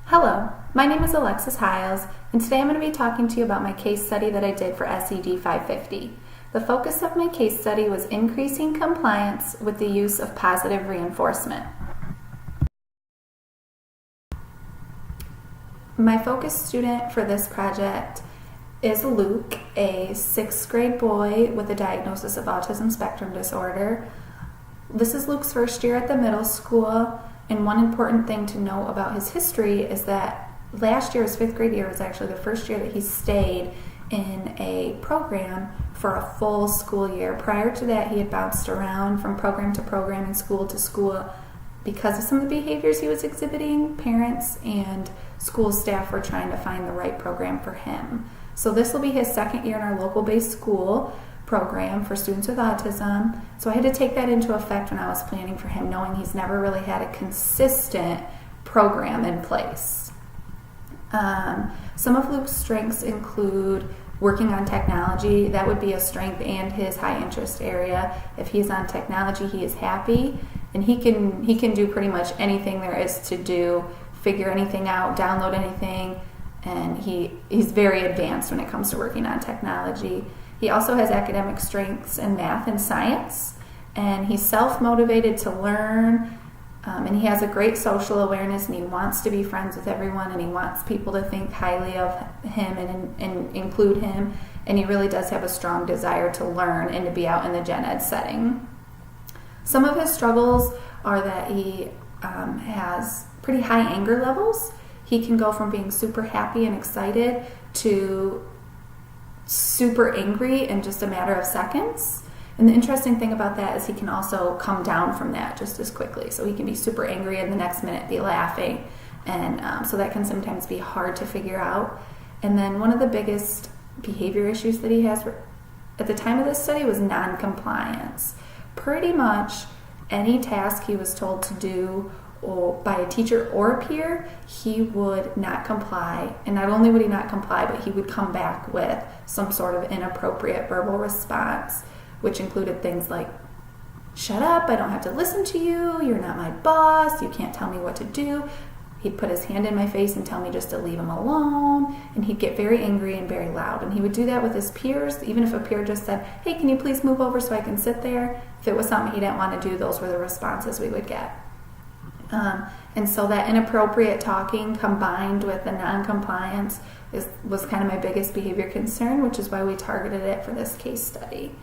Hello, my name is Alexis Hiles, and today I'm going to be talking to you about my case study that I did for SED 550. The focus of my case study was increasing compliance with the use of positive reinforcement. My focus student for this project is Luke, a 6th grade boy with a diagnosis of autism spectrum disorder. This is Luke's first year at the middle school. And one important thing to know about his history is that last year, his 5th grade year, was actually the first year that he stayed in a program for a full school year. Prior to that, he had bounced around from program to program and school to school because of some of the behaviors he was exhibiting. Parents and school staff were trying to find the right program for him. So this will be his 2nd year in our local-based school program for students with autism. So I had to take that into effect when I was planning for him, knowing he's never really had a consistent program in place. Some of Luke's strengths include working on technology. That would be a strength and his high interest area. If he's on technology, he is happy, and he can do pretty much anything there is to do, figure anything out, download anything, and he's very advanced when it comes to working on technology. He also has academic strengths in math and science, and he's self-motivated to learn, and he has a great social awareness, and he wants to be friends with everyone, and he wants people to think highly of him and include him, and he really does have a strong desire to learn and to be out in the gen ed setting. Some of his struggles are that he has pretty high anger levels. He can go from being super happy and excited to super angry in just a matter of seconds. And the interesting thing about that is he can also come down from that just as quickly. So he can be super angry and the next minute be laughing. And so that can sometimes be hard to figure out. And then one of the biggest behavior issues that he has at the time of this study was non-compliance. Pretty much any task he was told to do or by a teacher or a peer, he would not comply. And not only would he not comply, but he would come back with some sort of inappropriate verbal response, which included things like, "Shut up, I don't have to listen to you, you're not my boss, you can't tell me what to do." He'd put his hand in my face and tell me just to leave him alone, and he'd get very angry and very loud. And he would do that with his peers, even if a peer just said, "Hey, can you please move over so I can sit there?" If it was something he didn't want to do, those were the responses we would get. And so that inappropriate talking combined with the non-compliance was kind of my biggest behavior concern, which is why we targeted it for this case study.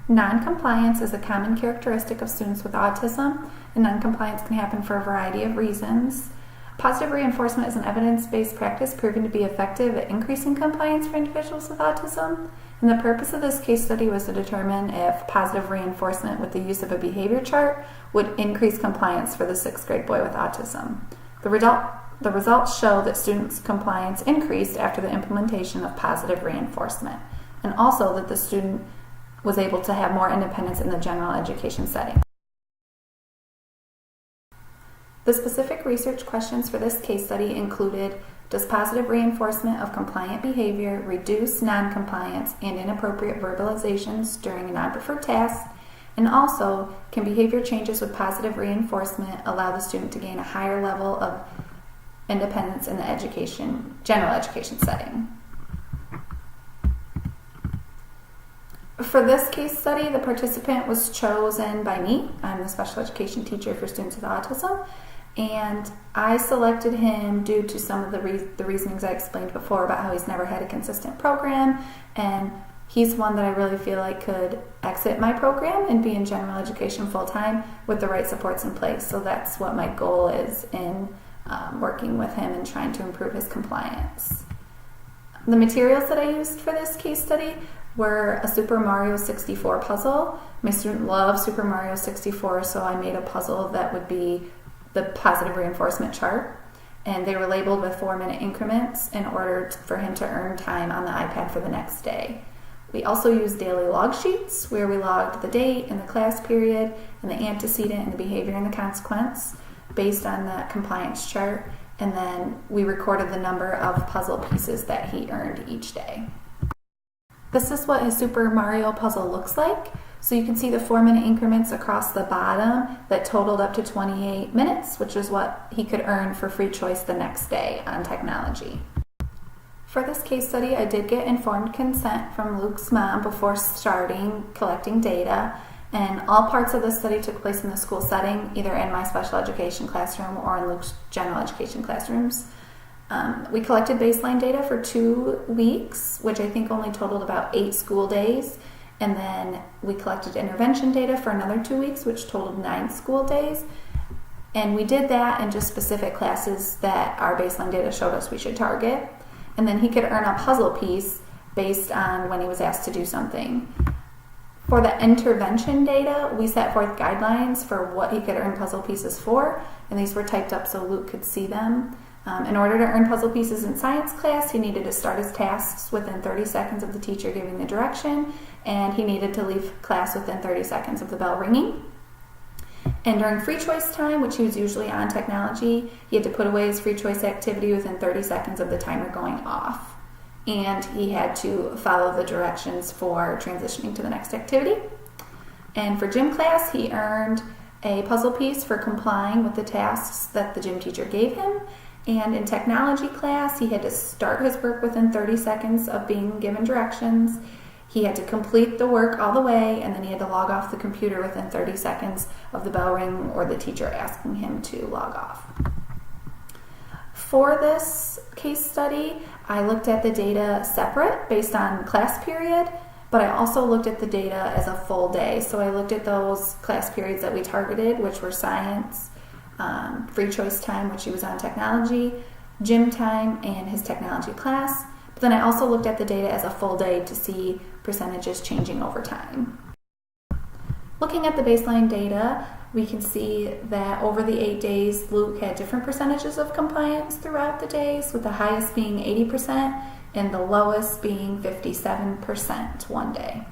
Non-compliance is a common characteristic of students with autism, and non-compliance can happen for a variety of reasons. Positive reinforcement is an evidence-based practice proven to be effective at increasing compliance for individuals with autism. And the purpose of this case study was to determine if positive reinforcement with the use of a behavior chart would increase compliance for the 6th grade boy with autism. The results show that students' compliance increased after the implementation of positive reinforcement, and also that the student was able to have more independence in the general education setting. The specific research questions for this case study included: does positive reinforcement of compliant behavior reduce non-compliance and inappropriate verbalizations during a non-preferred task? And also, can behavior changes with positive reinforcement allow the student to gain a higher level of independence in the general education setting? For this case study, the participant was chosen by me. I'm the special education teacher for students with autism, and I selected him due to some of the reasonings I explained before about how he's never had a consistent program, and he's one that I really feel like could exit my program and be in general education full-time with the right supports in place. So that's what my goal is in working with him and trying to improve his compliance. The materials that I used for this case study were a Super Mario 64 puzzle. My student loves Super Mario 64, so I made a puzzle that would be the positive reinforcement chart, and they were labeled with 4-minute increments in order for him to earn time on the iPad for the next day. We also used daily log sheets where we logged the date and the class period and the antecedent and the behavior and the consequence based on that compliance chart, and then we recorded the number of puzzle pieces that he earned each day. This is what his Super Mario puzzle looks like. So you can see the 4-minute increments across the bottom that totaled up to 28 minutes, which is what he could earn for free choice the next day on technology. For this case study, I did get informed consent from Luke's mom before starting collecting data, and all parts of the study took place in the school setting, either in my special education classroom or in Luke's general education classrooms. We collected baseline data for 2 weeks, which I think only totaled about 8 school days, and then we collected intervention data for another 2 weeks, which totaled 9 school days. And we did that in just specific classes that our baseline data showed us we should target. And then he could earn a puzzle piece based on when he was asked to do something. For the intervention data, we set forth guidelines for what he could earn puzzle pieces for, and these were typed up so Luke could see them. In order to earn puzzle pieces in science class, he needed to start his tasks within 30 seconds of the teacher giving the direction, and he needed to leave class within 30 seconds of the bell ringing. And during free choice time, which he was usually on technology, he had to put away his free choice activity within 30 seconds of the timer going off. And he had to follow the directions for transitioning to the next activity. And for gym class, he earned a puzzle piece for complying with the tasks that the gym teacher gave him. And in technology class, he had to start his work within 30 seconds of being given directions. He had to complete the work all the way, and then he had to log off the computer within 30 seconds of the bell ring or the teacher asking him to log off. For this case study, I looked at the data separate based on class period, but I also looked at the data as a full day. So I looked at those class periods that we targeted, which were science, free choice time, which he was on technology, gym time, and his technology class. But then I also looked at the data as a full day to see percentages changing over time. Looking at the baseline data, we can see that over the 8 days, Luke had different percentages of compliance throughout the days, with the highest being 80% and the lowest being 57% one day.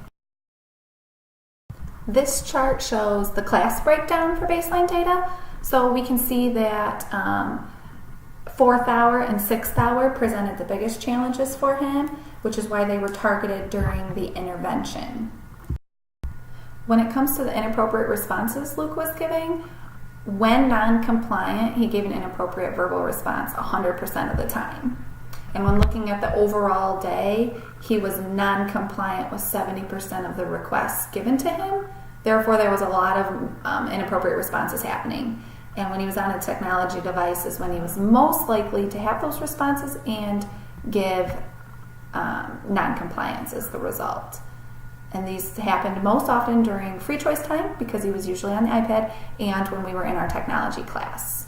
This chart shows the class breakdown for baseline data. So we can see that 4th hour and 6th hour presented the biggest challenges for him, which is why they were targeted during the intervention. When it comes to the inappropriate responses Luke was giving, when non-compliant, he gave an inappropriate verbal response 100% of the time. And when looking at the overall day, he was non-compliant with 70% of the requests given to him. Therefore, there was a lot of inappropriate responses happening. And when he was on a technology device is when he was most likely to have those responses and give non-compliance as the result. And these happened most often during free choice time because he was usually on the iPad and when we were in our technology class.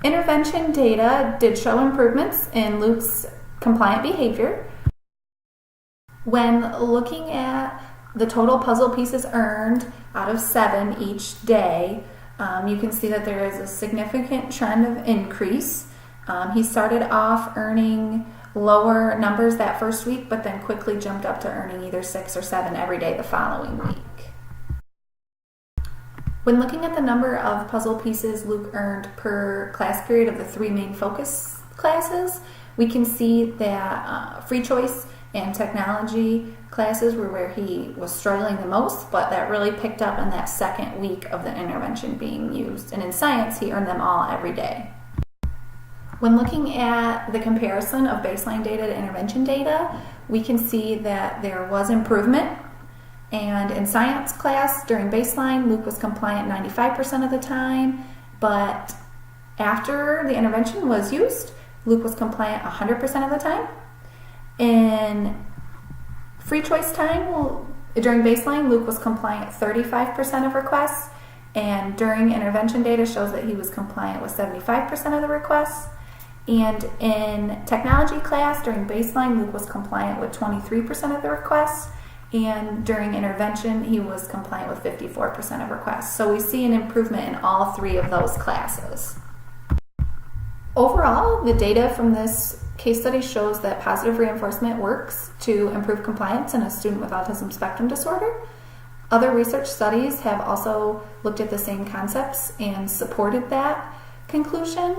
Intervention data did show improvements in Luke's compliant behavior. When looking at the total puzzle pieces earned out of 7 each day, you can see that there is a significant trend of increase. He started off earning lower numbers that first week, but then quickly jumped up to earning either 6 or 7 every day the following week. When looking at the number of puzzle pieces Luke earned per class period of the 3 main focus classes, we can see that free choice and technology classes were where he was struggling the most, but that really picked up in that second week of the intervention being used. And in science, he earned them all every day. When looking at the comparison of baseline data to intervention data, we can see that there was improvement. And in science class, during baseline, Luke was compliant 95% of the time, but after the intervention was used, Luke was compliant 100% of the time. In free choice time, during baseline, Luke was compliant 35% of requests, and during intervention data shows that he was compliant with 75% of the requests. And in technology class, during baseline, Luke was compliant with 23% of the requests, and during intervention, he was compliant with 54% of requests. So we see an improvement in all 3 of those classes. Overall, the data from this case study shows that positive reinforcement works to improve compliance in a student with autism spectrum disorder. Other research studies have also looked at the same concepts and supported that conclusion.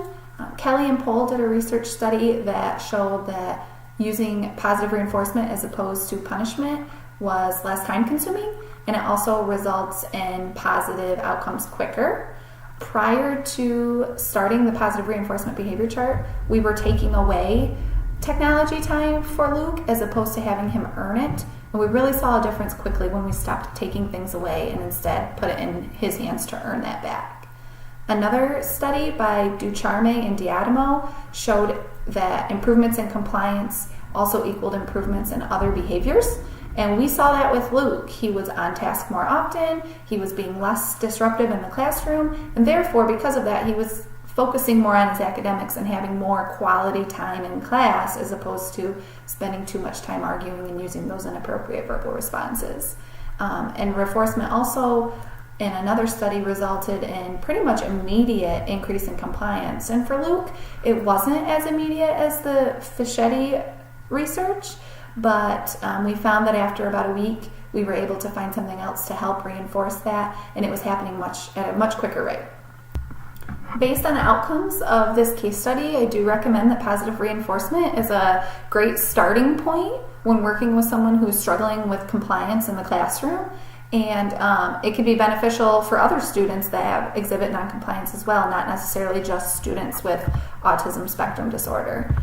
Kelly and Pohl did a research study that showed that using positive reinforcement as opposed to punishment was less time consuming, and it also results in positive outcomes quicker. Prior to starting the positive reinforcement behavior chart, we were taking away technology time for Luke as opposed to having him earn it. And we really saw a difference quickly when we stopped taking things away and instead put it in his hands to earn that back. Another study by Ducharme and Diademo showed that improvements in compliance also equaled improvements in other behaviors. And we saw that with Luke. He was on task more often, he was being less disruptive in the classroom, and therefore, because of that, he was focusing more on his academics and having more quality time in class as opposed to spending too much time arguing and using those inappropriate verbal responses. And reinforcement also, in another study, resulted in pretty much immediate increase in compliance. And for Luke, it wasn't as immediate as the Fischetti research, but we found that after about a week, we were able to find something else to help reinforce that, and it was happening at a much quicker rate. Based on the outcomes of this case study, I do recommend that positive reinforcement is a great starting point when working with someone who's struggling with compliance in the classroom. And it can be beneficial for other students that exhibit noncompliance as well, not necessarily just students with autism spectrum disorder.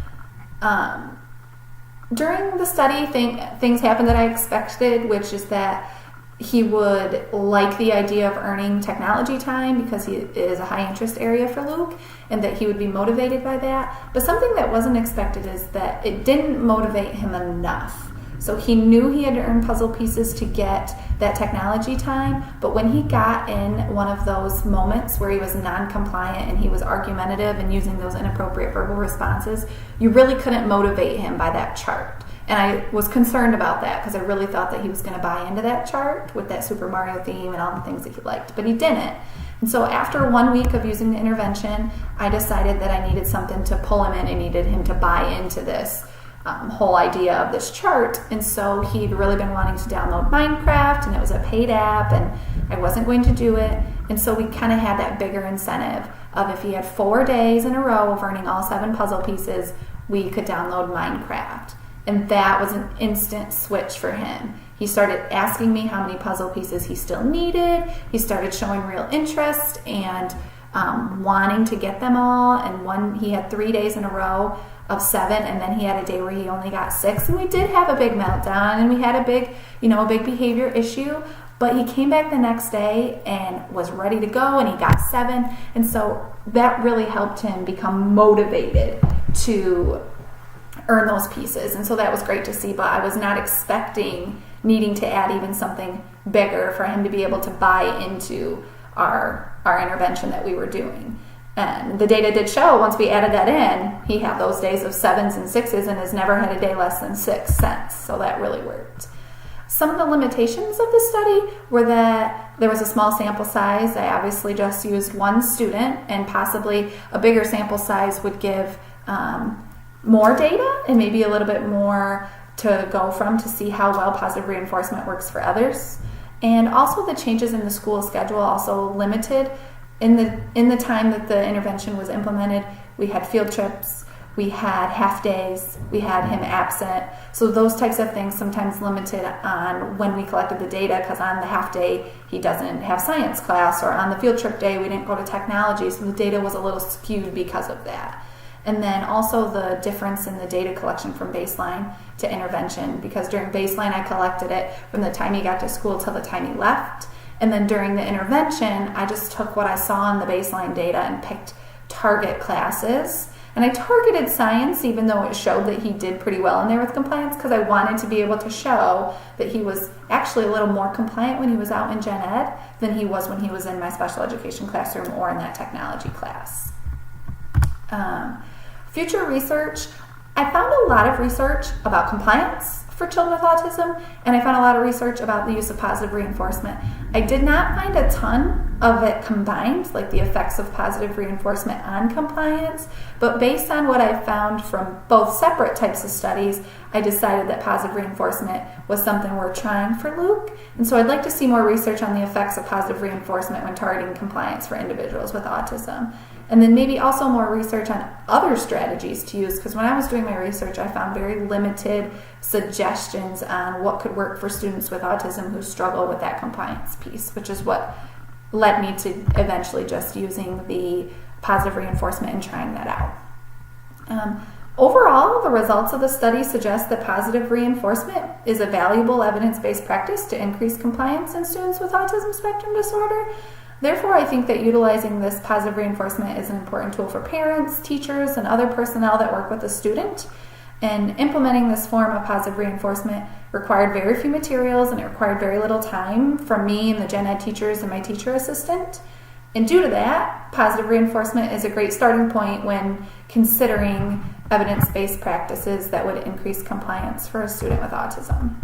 During the study, things happened that I expected, which is that he would like the idea of earning technology time because he is a high interest area for Luke, and that he would be motivated by that. But something that wasn't expected is that it didn't motivate him enough. So he knew he had to earn puzzle pieces to get that technology time, but when he got in one of those moments where he was non-compliant and he was argumentative and using those inappropriate verbal responses, you really couldn't motivate him by that chart. And I was concerned about that because I really thought that he was going to buy into that chart with that Super Mario theme and all the things that he liked, but he didn't. And so after 1 week of using the intervention, I decided that I needed something to pull him in. I needed him to buy into this whole idea of this chart. And so he'd really been wanting to download Minecraft, and it was a paid app, and I wasn't going to do it. And so we kind of had that bigger incentive of if he had 4 days in a row of earning all 7 puzzle pieces, we could download Minecraft. And that was an instant switch for him. He started asking me how many puzzle pieces he still needed. He started showing real interest and wanting to get them all. And he had 3 days in a row of 7, and then he had a day where he only got 6, and we did have a big meltdown, and we had a big behavior issue, but he came back the next day and was ready to go, and he got 7, and so that really helped him become motivated to earn those pieces. And so that was great to see, but I was not expecting needing to add even something bigger for him to be able to buy into our intervention that we were doing. And the data did show once we added that in, he had those days of 7s and 6s and has never had a day less than 6 cents. So that really worked. Some of the limitations of the study were that there was a small sample size. I obviously just used one student, and possibly a bigger sample size would give more data and maybe a little bit more to go from to see how well positive reinforcement works for others. And also the changes in the school schedule also limited. In the time that the intervention was implemented, we had field trips, we had half days, we had him absent. So those types of things sometimes limited on when we collected the data, because on the half day he doesn't have science class, or on the field trip day we didn't go to technology, so the data was a little skewed because of that. And then also the difference in the data collection from baseline to intervention, because during baseline I collected it from the time he got to school till the time he left. And then during the intervention, I just took what I saw in the baseline data and picked target classes. And I targeted science, even though it showed that he did pretty well in there with compliance, because I wanted to be able to show that he was actually a little more compliant when he was out in gen ed than he was when he was in my special education classroom or in that technology class. Future research, I found a lot of research about compliance for children with autism, and I found a lot of research about the use of positive reinforcement. I did not find a ton of it combined, like the effects of positive reinforcement on compliance, but based on what I found from both separate types of studies, I decided that positive reinforcement was something worth trying for Luke. And so I'd like to see more research on the effects of positive reinforcement when targeting compliance for individuals with autism. And then maybe also more research on other strategies to use, because when I was doing my research, I found very limited suggestions on what could work for students with autism who struggle with that compliance piece, which is what led me to eventually just using the positive reinforcement and trying that out. Overall, the results of the study suggest that positive reinforcement is a valuable evidence-based practice to increase compliance in students with autism spectrum disorder. Therefore, I think that utilizing this positive reinforcement is an important tool for parents, teachers, and other personnel that work with the student. And implementing this form of positive reinforcement required very few materials, and it required very little time from me and the gen ed teachers and my teacher assistant. And due to that, positive reinforcement is a great starting point when considering evidence-based practices that would increase compliance for a student with autism.